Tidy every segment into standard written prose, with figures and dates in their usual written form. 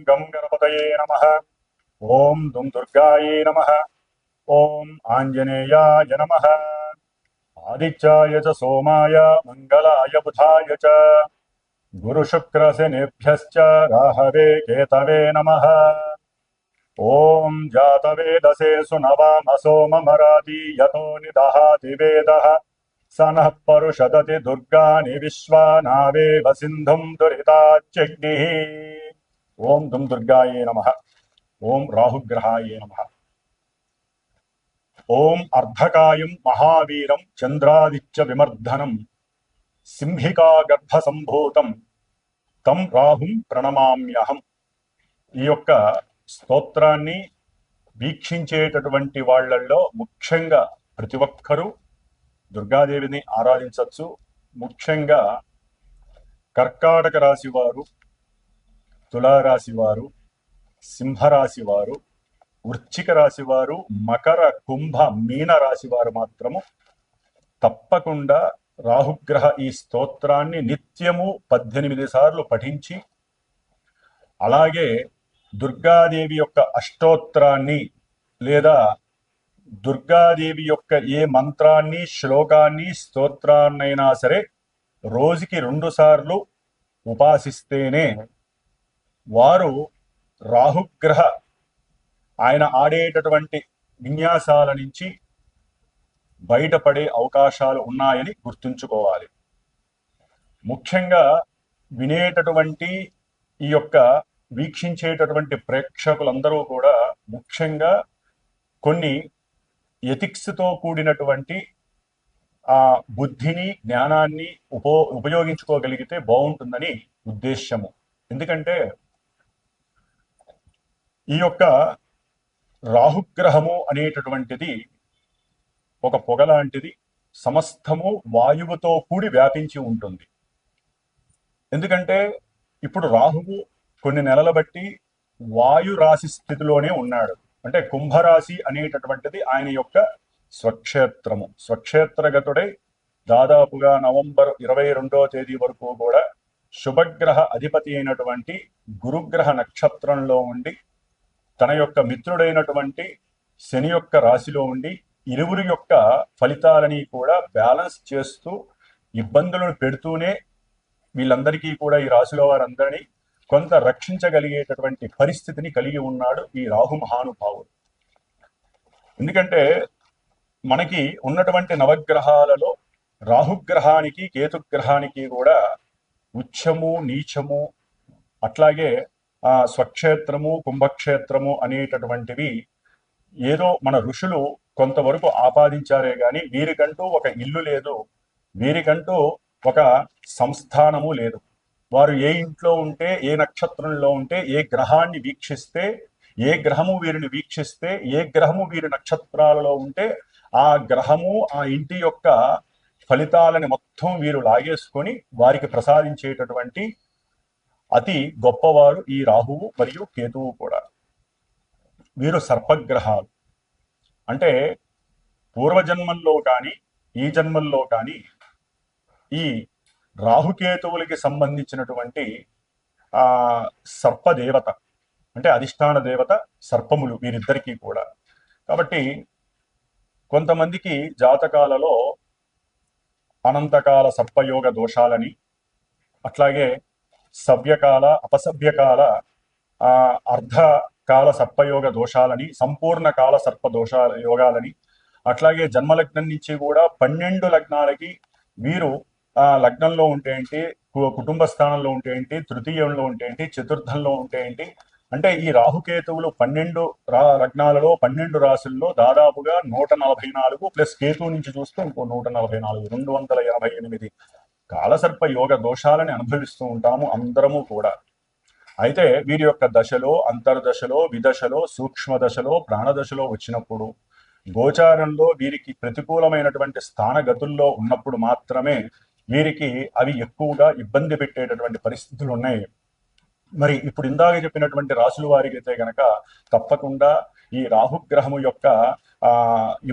गं गणपतये नमः। ॐ दुं दुर्गायै नमः। ॐ आञ्जनेयाय नमः। आदित्याय च सोमाय मङ्गलाय बुधाय च गुरुशुक्रशनिभ्यश्च राहवे केतवे नमः। ॐ जातवेदसे सुनवामसो ममराति यतो निदहाति वेदः स नः परुषदति दुर्गानि विश्वानावेव सिन्धुं दुरिताच्यग्निः। ॐ दुं दुर्गायै नमः। ॐ राहुग्रहाय नमः। ॐ अर्धकायं महावीरं चन्द्रादित्य विमर्दनं సింహికా గర్భ సంభూతం తం రాహుం ప్రణమామ్యహం. ఈ యొక్క స్తోత్రాన్ని వీక్షించేటటువంటి వాళ్ళల్లో ముఖ్యంగా ప్రతి ఒక్కరూ దుర్గాదేవిని ఆరాధించవచ్చు. ముఖ్యంగా కర్కాటక రాశి వారు, తులారాశి వారు, సింహరాశి వారు, వృశ్చిక రాశి వారు, మకర, కుంభ, మీన రాశి వారు మాత్రము తప్పకుండా రాహుగ్రహ ఈ స్తోత్రాన్ని నిత్యము 18 సార్లు పఠించి, అలాగే దుర్గాదేవి యొక్క అష్టోత్తరాన్ని లేదా దుర్గాదేవి యొక్క ఏ మంత్రాన్ని, శ్లోకాన్ని, స్తోత్రాన్నైనా సరే రోజుకి 2 సార్లు ఉపాసిస్తేనే వారు రాహుగ్రహ ఆయన ఆడేటటువంటి విన్యాసాల నుంచి బయటపడే అవకాశాలు ఉన్నాయని గుర్తుంచుకోవాలి. ముఖ్యంగా వినేటటువంటి ఈ యొక్క వీక్షించేటటువంటి ప్రేక్షకులందరూ కూడా ముఖ్యంగా కొన్ని ఎథిక్స్తో కూడినటువంటి ఆ బుద్ధిని, జ్ఞానాన్ని ఉపయోగించుకోగలిగితే బాగుంటుందని ఉద్దేశ్యము. ఎందుకంటే ఈ యొక్క రాహుగ్రహము అనేటటువంటిది ఒక పొగ లాంటిది, సమస్తము వాయువుతో కూడి వ్యాపించి ఉంటుంది. ఎందుకంటే ఇప్పుడు రాహువు కొన్ని నెలల బట్టి వాయు రాశి స్థితిలోనే ఉన్నాడు. అంటే కుంభరాశి అనేటటువంటిది ఆయన యొక్క స్వక్షేత్రము. స్వక్షేత్రగతుడై దాదాపుగా నవంబర్ 22వ తేదీ వరకు కూడా శుభగ్రహ అధిపతి అయినటువంటి గురుగ్రహ నక్షత్రంలో ఉండి తన యొక్క మిత్రుడైనటువంటి శని యొక్క రాశిలో ఉండి ఇరువురి యొక్క ఫలితాలని కూడా బ్యాలెన్స్ చేస్తూ ఇబ్బందులను పెడుతూనే వీళ్ళందరికీ కూడా, ఈ రాశిలో వారందరినీ కొంత రక్షించగలిగేటటువంటి పరిస్థితిని కలిగి ఉన్నాడు ఈ రాహు మహానుభావుడు. ఎందుకంటే మనకి ఉన్నటువంటి నవగ్రహాలలో రాహుగ్రహానికి, కేతుగ్రహానికి కూడా ఉచ్చము, నీచము, అట్లాగే స్వక్షేత్రము, కుంభక్షేత్రము అనేటటువంటివి ఏదో మన ఋషులు కొంతవరకు ఆపాదించారే గాని వీరికంటూ ఒక ఇల్లు లేదు, వీరికంటూ ఒక సంస్థానము లేదు. వారు ఏ ఇంట్లో ఉంటే, ఏ నక్షత్రంలో ఉంటే, ఏ గ్రహాన్ని వీక్షిస్తే, ఏ గ్రహము వీరిని వీక్షిస్తే, ఏ గ్రహము వీరి నక్షత్రాలలో ఉంటే ఆ గ్రహము ఆ ఇంటి యొక్క ఫలితాలని మొత్తం వీరు లాగేసుకొని వారికి ప్రసాదించేటటువంటి అతి గొప్పవారు ఈ రాహువు మరియు కేతువు కూడా. వీరు సర్పగ్రహాలు. అంటే పూర్వజన్మల్లో కానీ ఈ జన్మల్లో కానీ ఈ రాహుకేతువులకి సంబంధించినటువంటి సర్పదేవత, అంటే అధిష్టాన దేవత సర్పములు వీరిద్దరికీ కూడా. కాబట్టి కొంతమందికి జాతకాలలో అనంతకాల సర్పయోగ దోషాలని, అట్లాగే సవ్యకాల, అపసవ్యకాల, అర్ధకాల సర్పయోగ దోషాలని, సంపూర్ణ కాల సర్ప దోషాల యోగాలని, అట్లాగే జన్మలగ్నం నుంచి కూడా 12 లగ్నాలకి వీరు లగ్నంలో ఉంటే ఏంటి, కుటుంబ స్థానంలో ఉంటే ఏంటి, తృతీయంలో ఉంటే ఏంటి, చతుర్థంలో ఉంటే ఏంటి, అంటే ఈ రాహుకేతువులు 12 లగ్నాలలో 12 రాశుల్లో దాదాపుగా 144 ప్లస్ కేతు నుంచి చూస్తే ఇంకో 144, 288 కాలసర్ప యోగ దోషాలని అనుభవిస్తూ ఉంటాము అందరము కూడా. అయితే వీరి యొక్క దశలో, అంతర్దశలో, విదశలో, సూక్ష్మ దశలో, ప్రాణదశలో వచ్చినప్పుడు, గోచారంలో వీరికి ప్రతికూలమైనటువంటి స్థానగతుల్లో ఉన్నప్పుడు మాత్రమే వీరికి అవి ఎక్కువగా ఇబ్బంది పెట్టేటటువంటి పరిస్థితులు ఉన్నాయి. మరి ఇప్పుడు ఇందాక చెప్పినటువంటి రాశుల వారికి అయితే గనక తప్పకుండా ఈ రాహుగ్రహము యొక్క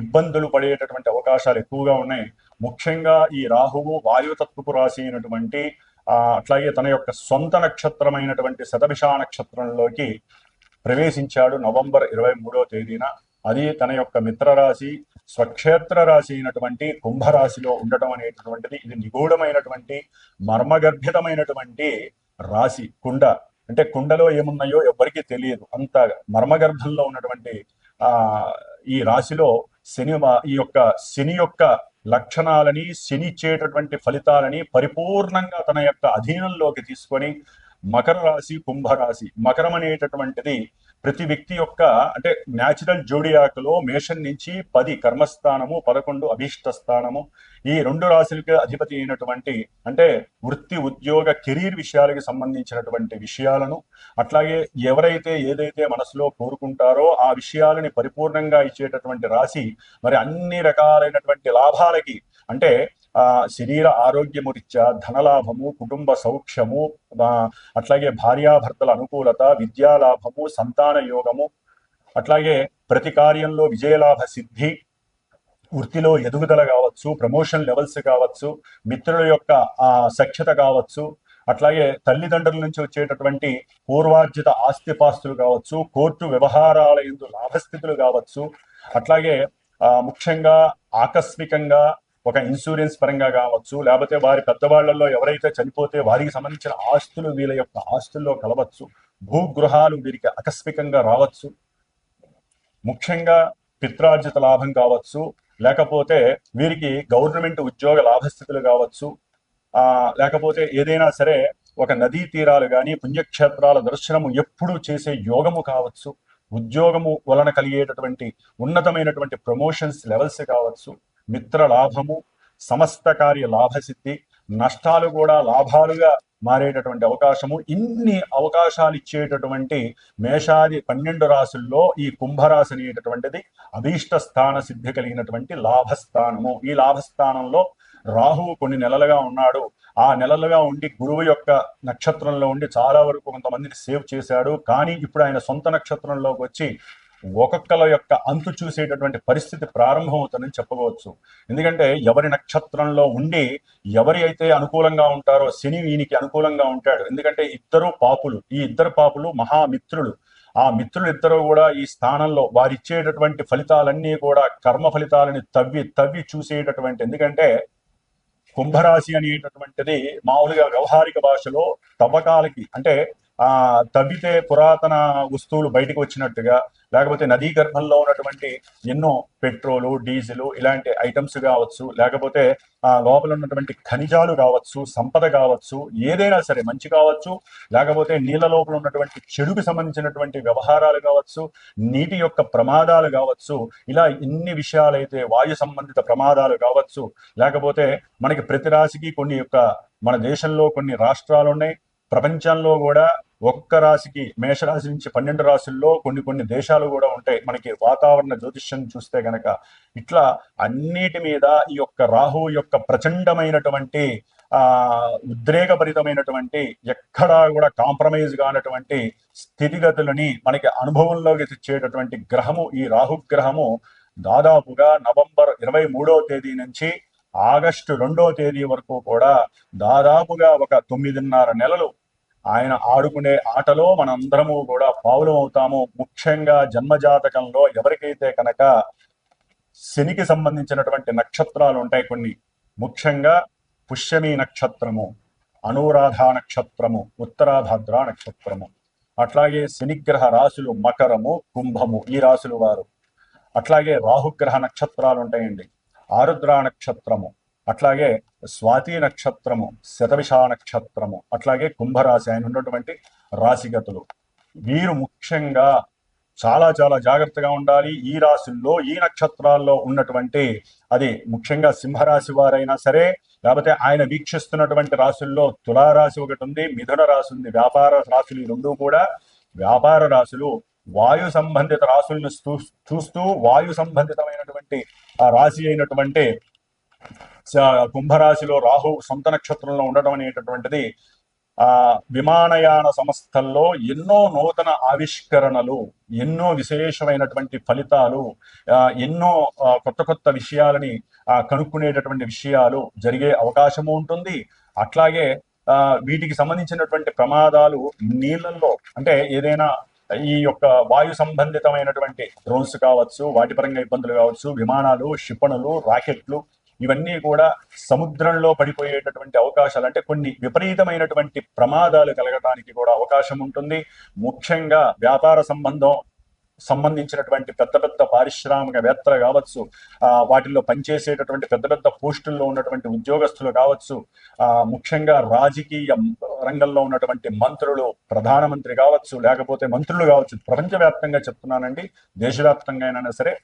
ఇబ్బందులు పడేటటువంటి అవకాశాలు ఎక్కువగా ఉన్నాయి. ముఖ్యంగా ఈ రాహువు వాయుతత్వపు రాశి అయినటువంటి అట్లాగే తన యొక్క సొంత నక్షత్రమైనటువంటి శతభిష నక్షత్రంలోకి ప్రవేశించాడు నవంబర్ 23వ తేదీన. అది తన యొక్క మిత్రరాశి స్వక్షేత్ర రాశి అయినటువంటి కుంభరాశిలో ఉండటం అనేటటువంటిది ఇది నిగూఢమైనటువంటి మర్మగర్భితమైనటువంటి రాశి. కుండ అంటే కుండలో ఏమున్నాయో ఎవరికీ తెలియదు, అంత మర్మగర్భంలో ఉన్నటువంటి ఆ ఈ రాశిలో శని యొక్క లక్షణాలని, శని ఇచ్చేటటువంటి ఫలితాలని పరిపూర్ణంగా తన యొక్క అధీనంలోకి తీసుకొని మకర రాశి, కుంభరాశి. మకరం అనేటటువంటిది ప్రతి వ్యక్తి యొక్క అంటే న్యాచురల్ జోడియాక్లో మేషం నుంచి 10 కర్మస్థానము, 11 అభీష్ట స్థానము, ఈ 2 రాశులకి అధిపతి అయినటువంటి అంటే వృత్తి, ఉద్యోగ, కెరీర్ విషయాలకి సంబంధించినటువంటి విషయాలను, అట్లాగే ఎవరైతే ఏదైతే మనసులో కోరుకుంటారో ఆ విషయాలని పరిపూర్ణంగా ఇచ్చేటటువంటి రాశి. మరి అన్ని రకాలైనటువంటి లాభాలకి అంటే శరీర ఆరోగ్యము రీత్యా ధనలాభము, కుటుంబ సౌఖ్యము, అట్లాగే భార్యాభర్తల అనుకూలత, విద్యాలాభము, సంతాన యోగము, అట్లాగే ప్రతి కార్యంలో విజయలాభ సిద్ధి, వృత్తిలో ఎదుగుదల కావచ్చు, ప్రమోషన్ లెవెల్స్ కావచ్చు, మిత్రుల యొక్క సఖ్యత కావచ్చు, అట్లాగే తల్లిదండ్రుల నుంచి వచ్చేటటువంటి పూర్వార్జిత ఆస్తిపాస్తులు కావచ్చు, కోర్టు వ్యవహారాల యందు లాభస్థితులు కావచ్చు, అట్లాగే ముఖ్యంగా ఆకస్మికంగా ఒక ఇన్సూరెన్స్ పరంగా కావచ్చు, లేకపోతే వారి పెద్దవాళ్లలో ఎవరైతే చనిపోతే వారికి సంబంధించిన ఆస్తులు వీళ్ళ యొక్క ఆస్తుల్లో కలవచ్చు, భూగృహాలు వీరికి ఆకస్మికంగా రావచ్చు, ముఖ్యంగా పిత్రార్జిత లాభం కావచ్చు, లేకపోతే వీరికి గవర్నమెంట్ ఉద్యోగ లాభస్థితులు కావచ్చు, లేకపోతే ఏదైనా సరే ఒక నదీ తీరాలు కానీ పుణ్యక్షేత్రాల దర్శనము ఎప్పుడూ చేసే యోగము కావచ్చు, ఉద్యోగము వలన కలిగేటటువంటి ఉన్నతమైనటువంటి ప్రమోషన్స్ లెవెల్స్ కావచ్చు, మిత్ర లాభము, సమస్త కార్య లాభసిద్ధి, నష్టాలు కూడా లాభాలుగా మారేటటువంటి అవకాశము. ఇన్ని అవకాశాలు ఇచ్చేటటువంటి మేషాది 12 రాశుల్లో ఈ కుంభరాశి అనేటటువంటిది అభీష్ట స్థాన సిద్ధి కలిగినటువంటి లాభస్థానము. ఈ లాభస్థానంలో రాహువు కొన్ని నెలలుగా ఉన్నాడు. ఆ నెలలుగా ఉండి గురువు యొక్క నక్షత్రంలో ఉండి చాలా వరకు కొంతమందిని సేవ్ చేశాడు. కానీ ఇప్పుడు ఆయన సొంత నక్షత్రంలోకి వచ్చి ఒక్కొక్కల యొక్క అంతు చూసేటటువంటి పరిస్థితి ప్రారంభమవుతుందని చెప్పవచ్చు. ఎందుకంటే ఎవరి నక్షత్రంలో ఉండి ఎవరి అయితే అనుకూలంగా ఉంటారో శని వీనికి అనుకూలంగా ఉంటాడు. ఎందుకంటే ఇద్దరు పాపులు, ఈ ఇద్దరు పాపులు మహామిత్రులు. ఆ మిత్రులు ఇద్దరు కూడా ఈ స్థానంలో వారిచ్చేటటువంటి ఫలితాలన్నీ కూడా కర్మ ఫలితాలని తవ్వి చూసేటటువంటి, ఎందుకంటే కుంభరాశి అనేటటువంటిది మామూలుగా వ్యవహారిక భాషలో తవ్వకాలకి అంటే తవ్వితే పురాతన వస్తువులు బయటకు వచ్చినట్టుగా, లేకపోతే నదీ గర్భంలో ఉన్నటువంటి ఎన్నో పెట్రోలు, డీజిల్ ఇలాంటి ఐటమ్స్ కావచ్చు, లేకపోతే లోపల ఉన్నటువంటి ఖనిజాలు కావచ్చు, సంపద కావచ్చు, ఏదైనా సరే మంచి కావచ్చు, లేకపోతే నీళ్ళ లోపల ఉన్నటువంటి చెడుకు సంబంధించినటువంటి వ్యవహారాలు కావచ్చు, నీటి యొక్క ప్రమాదాలు కావచ్చు, ఇలా ఇన్ని విషయాలైతే వాయు సంబంధిత ప్రమాదాలు కావచ్చు, లేకపోతే మనకి ప్రతి రాశికి కొన్ని యొక్క మన దేశంలో కొన్ని రాష్ట్రాలు ఉన్నాయి, ప్రపంచంలో కూడా ఒక్క రాశికి మేషరాశి నుంచి 12 రాశుల్లో కొన్ని దేశాలు కూడా ఉంటాయి. మనకి వాతావరణ జ్యోతిష్యం చూస్తే గనక ఇట్లా అన్నిటి మీద ఈ యొక్క రాహువు యొక్క ప్రచండమైనటువంటి ఉద్రేకభరితమైనటువంటి ఎక్కడా కూడా కాంప్రమైజ్ కానటువంటి స్థితిగతులని మనకి అనుభవంలోకి తెచ్చేటటువంటి గ్రహము ఈ రాహుగ్రహము. దాదాపుగా నవంబర్ 23వ తేదీ నుంచి ఆగస్టు 2వ తేదీ వరకు కూడా దాదాపుగా ఒక 9.5 నెలలు ఆయన ఆడుకునే ఆటలో మనందరము కూడా పావులం అవుతాము. ముఖ్యంగా జన్మజాతకంలో ఎవరికైతే కనుక శనికి సంబంధించినటువంటి నక్షత్రాలు ఉంటాయి కొన్ని, ముఖ్యంగా పుష్యమి నక్షత్రము, అనురాధ నక్షత్రము, ఉత్తరాభద్ర నక్షత్రము, అట్లాగే శనిగ్రహ రాశులు మకరము, కుంభము ఈ రాశులు వారు. అట్లాగే రాహుగ్రహ నక్షత్రాలు ఉంటాయండి, ఆరుద్ర నక్షత్రము, అట్లాగే స్వాతి నక్షత్రము, శతభిష నక్షత్రము, అట్లాగే కుంభరాశి ఆయన ఉన్నటువంటి రాశిగతులు. వీరు ముఖ్యంగా చాలా జాగ్రత్తగా ఉండాలి. ఈ రాశుల్లో ఈ నక్షత్రాల్లో ఉన్నటువంటి అది ముఖ్యంగా సింహరాశి వారైనా సరే, లేకపోతే ఆయన వీక్షిస్తున్నటువంటి రాశుల్లో తులారాశి ఒకటి ఉంది, మిథున రాశి ఉంది, వ్యాపార రాశులు ఈ రెండు కూడా వ్యాపార రాశులు. వాయు సంబంధిత రాశులను చూస్తూ వాయు సంబంధితమైనటువంటి ఆ రాశి అయినటువంటి కుంభరాశిలో రాహు సొంత నక్షత్రంలో ఉండటం అనేటటువంటిది విమానయాన సంస్థల్లో ఎన్నో నూతన ఆవిష్కరణలు, ఎన్నో విశేషమైనటువంటి ఫలితాలు, ఎన్నో కొత్త విషయాలని కనుక్కునేటటువంటి విషయాలు జరిగే అవకాశము ఉంటుంది. అట్లాగే వీటికి సంబంధించినటువంటి ప్రమాదాలు నీళ్ళల్లో అంటే ఏదైనా ఈ యొక్క వాయు సంబంధితమైనటువంటి డ్రోన్స్ కావచ్చు, వాటి పరంగా ఇబ్బందులు కావచ్చు, విమానాలు, క్షిపణులు, రాకెట్లు ఇవన్నీ కూడా సముద్రంలో పడిపోయేటటువంటి అవకాశాలు అంటే కొన్ని విపరీతమైనటువంటి ప్రమాదాలు కలగడానికి కూడా అవకాశం ఉంటుంది. ముఖ్యంగా వ్యాపార సంబంధించినటువంటి పెద్ద పెద్ద పారిశ్రామికవేత్తలు కావచ్చు, వాటిల్లో పనిచేసేటటువంటి పెద్ద పెద్ద పోస్టుల్లో ఉన్నటువంటి ఉద్యోగస్తులు కావచ్చు, ముఖ్యంగా రాజకీయ రంగంలో ఉన్నటువంటి మంత్రులు, ప్రధానమంత్రి కావచ్చు, లేకపోతే మంత్రులు కావచ్చు, ప్రపంచవ్యాప్తంగా చెప్తున్నానండి, దేశవ్యాప్తంగా అయినా సరే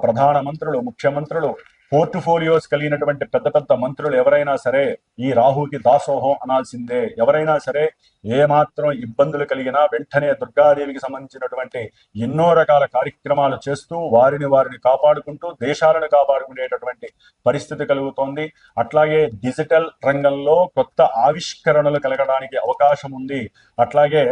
ప్రధాన మంత్రులు, ముఖ్యమంత్రులు, పోర్ట్ఫోలియోస్ కలిగినటువంటి పెద్ద పెద్ద మంత్రులు ఎవరైనా సరే ఈ రాహుకి దాసోహం అనాల్సిందే. ఎవరైనా సరే ఏమాత్రం ఇబ్బందులు కలిగినా వెంటనే దుర్గాదేవికి సంబంధించినటువంటి ఎన్నో రకాల కార్యక్రమాలు చేస్తూ వారిని కాపాడుకుంటూ దేశాలను కాపాడుకునేటటువంటి పరిస్థితి కలుగుతోంది. అట్లాగే డిజిటల్ రంగంలో కొత్త ఆవిష్కరణలు కలగడానికి అవకాశం ఉంది. అట్లాగే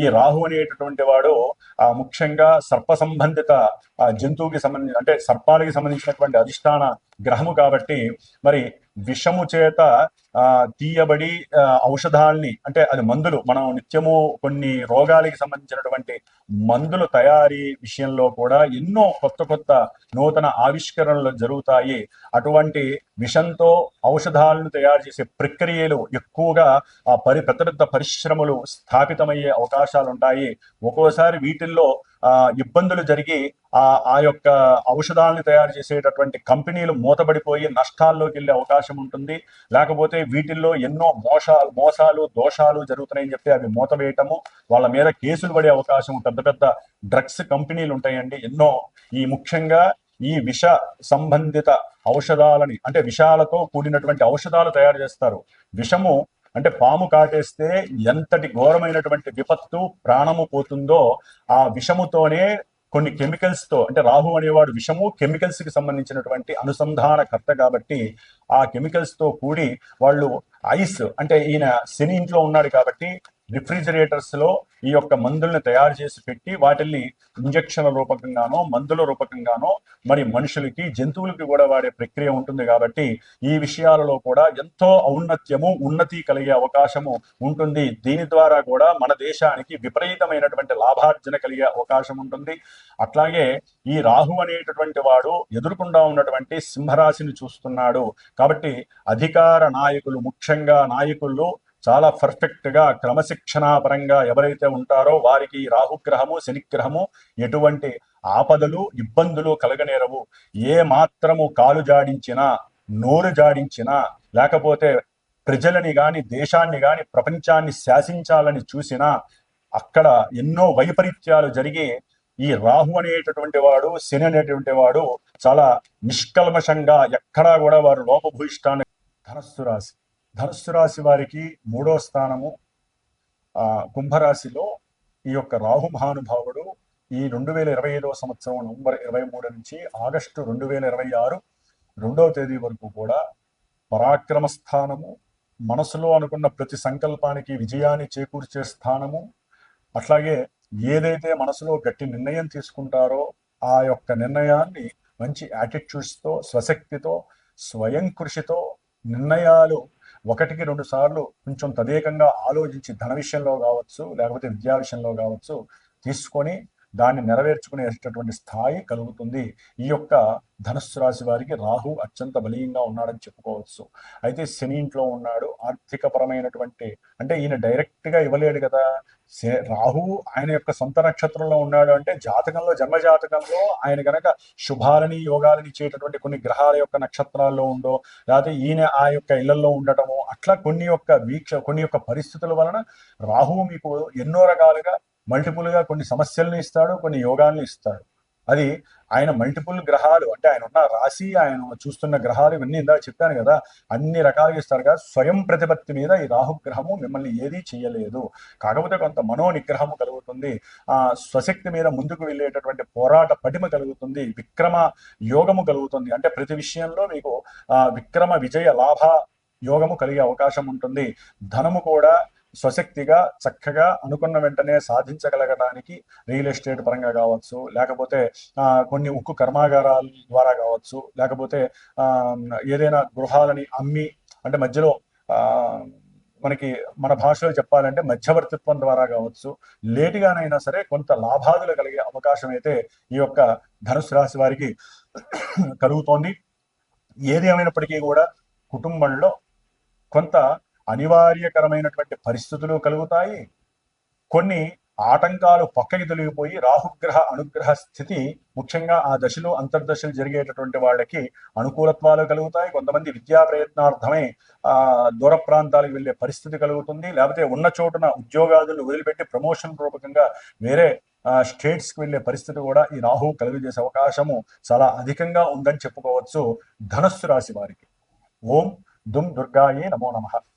ఈ రాహు అనేటటువంటి వాడు ముఖ్యంగా సర్ప సంబంధిత జంతువుకి సంబంధించి అంటే సర్పాలకి సంబంధించినటువంటి అధిష్టాన గ్రహము కాబట్టి మరి విషము చేత తీయబడి ఔషధాల్ని అంటే అది మందులు మనం నిత్యము కొన్ని రోగాలకి సంబంధించినటువంటి మందుల తయారీ విషయంలో కూడా ఎన్నో కొత్త నూతన ఆవిష్కరణలు జరుగుతాయి. అటువంటి విషంతో ఔషధాలను తయారు చేసే ప్రక్రియలు ఎక్కువగా పెద్ద పెద్ద పరిశ్రమలు స్థాపితమయ్యే అవకాశాలు ఉంటాయి. ఒక్కోసారి వీటిల్లో ఇబ్బందులు జరిగి ఆ యొక్క ఔషధాలను తయారు చేసేటటువంటి కంపెనీలు మూతబడిపోయి నష్టాల్లోకి వెళ్ళే అవకాశం ఉంటుంది. లేకపోతే వీటిల్లో ఎన్నో మోసాలు దోషాలు జరుగుతున్నాయని చెప్పి అవి మూతవేయటము, వాళ్ళ మీద కేసులు పడే అవకాశం, పెద్ద పెద్ద డ్రగ్స్ కంపెనీలు ఉంటాయండి ఎన్నో. ఈ ముఖ్యంగా ఈ విష సంబంధిత ఔషధాలని అంటే విషాలతో కూడినటువంటి ఔషధాలు తయారు చేస్తారు. విషము అంటే పాము కాటేస్తే ఎంతటి ఘోరమైనటువంటి విపత్తు ప్రాణము పోతుందో ఆ విషముతోనే కొన్ని కెమికల్స్ తో అంటే రాహు అనేవాడు విషము కెమికల్స్ కి సంబంధించినటువంటి అనుసంధానకర్త కాబట్టి ఆ కెమికల్స్ తో కూడి వాళ్ళు ఐస్ అంటే ఈయన శని ఇంట్లో ఉన్నాడు కాబట్టి రిఫ్రిజిరేటర్స్ లో ఈ యొక్క మందుల్ని తయారు చేసి పెట్టి వాటిల్ని ఇంజక్షన్ల రూపకంగానో మందుల రూపకంగానో మరి మనుషులకి జంతువులకి కూడా వాడే ప్రక్రియ ఉంటుంది. కాబట్టి ఈ విషయాలలో కూడా ఎంతో ఔన్నత్యము ఉన్నతి కలిగే అవకాశము ఉంటుంది. దీని ద్వారా కూడా మన దేశానికి విపరీతమైనటువంటి లాభార్జన కలిగే అవకాశం ఉంటుంది. అట్లాగే ఈ రాహు అనేటటువంటి వాడు ఎదురుకుండా ఉన్నటువంటి సింహరాశిని చూస్తున్నాడు కాబట్టి అధికార నాయకులు ముఖ్యంగా నాయకులు చాలా పర్ఫెక్ట్ గా క్రమశిక్షణా పరంగా ఎవరైతే ఉంటారో వారికి రాహుగ్రహము శనిగ్రహము ఎటువంటి ఆపదలు ఇబ్బందులు కలగనేరవు. ఏ మాత్రము కాలు జాడించినా నోరు జాడించినా లేకపోతే ప్రజలని గాని దేశాన్ని గాని ప్రపంచాన్ని శాసించాలని చూసినా అక్కడ ఎన్నో వైపరీత్యాలు జరిగి ఈ రాహు అనేటటువంటి వాడు శని అనేటువంటి వాడు చాలా నిష్కల్మషంగా ఎక్కడా కూడా వారు లోపభూయిష్టాన్ని ధనస్సు రాశి వారికి 3వ స్థానము కుంభరాశిలో ఈ యొక్క రాహు మహానుభావుడు ఈ 2025వ సంవత్సరం నవంబర్ 23 నుంచి ఆగస్టు 2026 2వ తేదీ వరకు కూడా పరాక్రమ స్థానము, మనసులో అనుకున్న ప్రతి సంకల్పానికి విజయాన్ని చేకూర్చే స్థానము, అట్లాగే ఏదైతే మనసులో గట్టి నిర్ణయం తీసుకుంటారో ఆ యొక్క నిర్ణయాన్ని మంచి యాటిట్యూడ్స్తో స్వశక్తితో స్వయం కృషితో నిర్ణయాలు 1-2 సార్లు కొంచెం తదేకంగా ఆలోచించి ధన విషయంలో కావచ్చు లేకపోతే విద్యా విషయంలో కావచ్చు తీసుకొని దాన్ని నెరవేర్చుకునేటటువంటి స్థాయి కలుగుతుంది. ఈ యొక్క ధనుస్సు రాశి వారికి రాహు అత్యంత బలీయంగా ఉన్నాడని చెప్పుకోవచ్చు. అయితే శని ఇంట్లో ఉన్నాడు. ఆర్థిక పరమైనటువంటి అంటే ఈయన డైరెక్ట్ గా ఇవ్వలేడు కదా. రాహు ఆయన యొక్క సొంత నక్షత్రంలో ఉన్నాడు అంటే జాతకంలో జన్మ జాతకంలో ఆయన కనుక శుభాలని యోగాలని ఇచ్చేటటువంటి కొన్ని గ్రహాల యొక్క నక్షత్రాల్లో ఉండో లేకపోతే ఈయన ఆ యొక్క ఇళ్లలో ఉండటము అట్లా కొన్ని యొక్క పరిస్థితుల వలన రాహువు మీకు ఎన్నో రకాలుగా మల్టిపుల్గా కొన్ని సమస్యలను ఇస్తాడు, కొన్ని యోగాలను ఇస్తాడు. అది ఆయన మల్టిపుల్ గ్రహాలు అంటే ఆయన ఉన్న రాశి ఆయన చూస్తున్న గ్రహాలు ఇవన్నీ ఇందాక చెప్పాను కదా అన్ని రకాలుగా ఇస్తారు కదా. స్వయం ప్రతిపత్తి మీద ఈ రాహుగ్రహము మిమ్మల్ని ఏదీ చేయలేదు. కాకపోతే కొంత మనో నిగ్రహము కలుగుతుంది, స్వశక్తి మీద ముందుకు వెళ్ళేటటువంటి పోరాట పటిమ కలుగుతుంది, విక్రమ యోగము కలుగుతుంది. అంటే ప్రతి విషయంలో మీకు విక్రమ విజయ లాభ యోగము కలిగే అవకాశం ఉంటుంది. ధనము కూడా స్వశక్తిగా చక్కగా అనుకున్న వెంటనే సాధించగలగడానికి రియల్ ఎస్టేట్ పరంగా కావచ్చు లేకపోతే కొన్ని ఉక్కు కర్మాగారాల ద్వారా కావచ్చు లేకపోతే ఏదైనా గృహాలని అమ్మి అంటే మధ్యలో మనకి మన భాషలో చెప్పాలంటే మధ్యవర్తిత్వం ద్వారా కావచ్చు, లేటుగానైనా సరే కొంత లాభాదులు కలిగే అవకాశం అయితే ఈ యొక్క ధనుసు రాశి వారికి కలుగుతోంది. ఏది ఏమైనప్పటికీ కూడా కుటుంబంలో కొంత అనివార్యకరమైనటువంటి పరిస్థితులు కలుగుతాయి. కొన్ని ఆటంకాలు పక్కకి తొలగిపోయి రాహుగ్రహ అనుగ్రహ స్థితి, ముఖ్యంగా ఆ దశలు అంతర్దశలు జరిగేటటువంటి వాళ్ళకి అనుకూలత్వాలు కలుగుతాయి. కొంతమంది విద్యా ప్రయత్నార్థమై దూర ప్రాంతాలకు వెళ్ళే పరిస్థితి కలుగుతుంది. లేకపోతే ఉన్న చోటున ఉద్యోగాదులు వదిలిపెట్టి ప్రమోషన్ రూపకంగా వేరే స్టేట్స్కి వెళ్ళే పరిస్థితి కూడా ఈ రాహు కలుగజేసే అవకాశము చాలా అధికంగా ఉందని చెప్పుకోవచ్చు ధనస్సు రాశి వారికి. ఓం దుమ్ దుర్గాయే నమో నమః.